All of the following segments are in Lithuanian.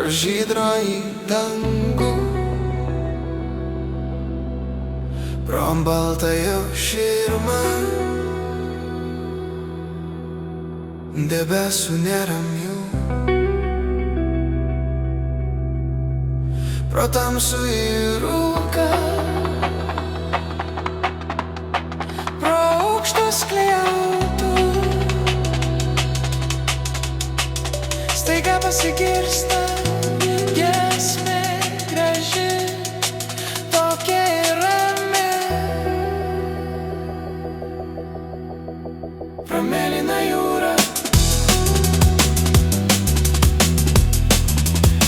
žydrąjį dangų, pro baltąją širmą debesų neramių, pro tamsų rūką, pro aukštus skliautus staiga pasigirsta giesmė graži, tokia ir rami. Pro mėlyną jūrą,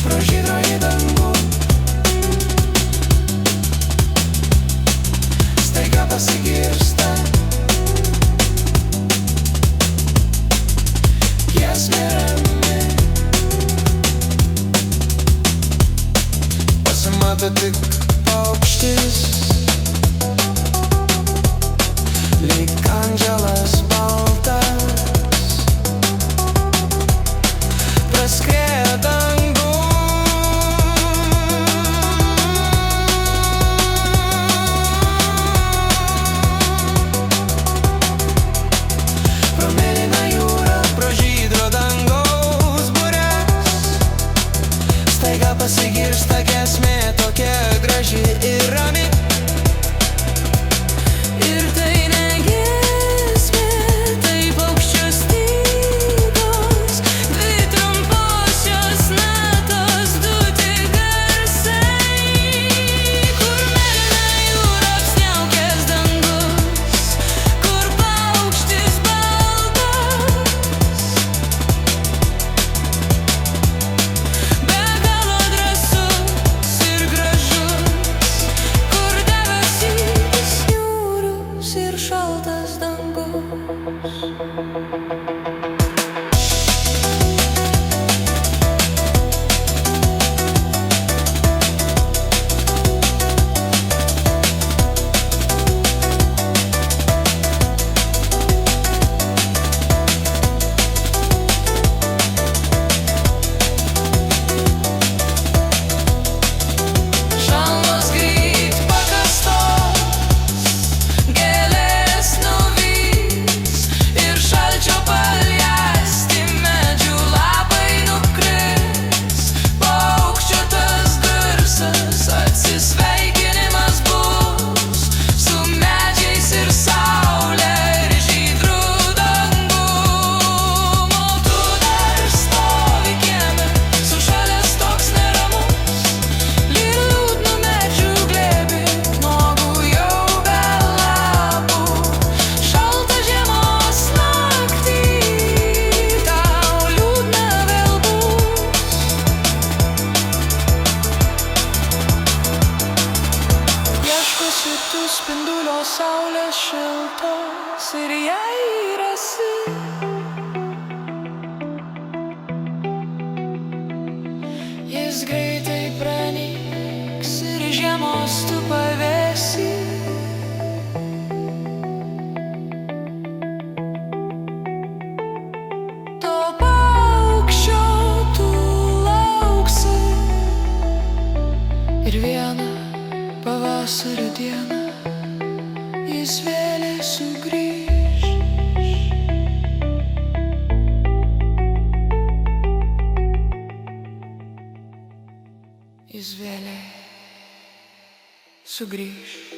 pro žydrąjį dangų, staiga pasigirsta giesmė rami. Pasimato tik paukštis, lyg andželas baltas, praskriejo dangų. Pro mėlyną jūrą, pro žydro dangaus bures, staiga pasigirsta giesmė tokia graži ir rami. Ir tai ne giesmė, tai paukščio stygos, dvi trumposios natos, du tik garsai, kur mėlyna jūra apsniaukęs dangus, kur paukštis baltas, be galo drąsus ir gražus, kur debesys niūrus ir šaltas dangus. Šalnos greit pakastos, gėlės nuvys ir šalčio paliesti medžių lapai nukris. Paukščio tas garsas atsisveikinimas bus su medžiais ir saule ir žydru dangum. O tu dar stovi kieme, sušalęs toks neramus, lyg liūdnų medžių glėby, nuogų jau be lapų. Šaltą žiemos naktį tau liūdna vėl bus. Ieškosi tu spindulio saulės šiltos ir jei rasi, jis greitai pranyks ir žiemos tu pavėsi. To paukščio tu lauksi ir vieną pavasario dieną jis vėlė sugrįš. Jis vėlė sugrįš.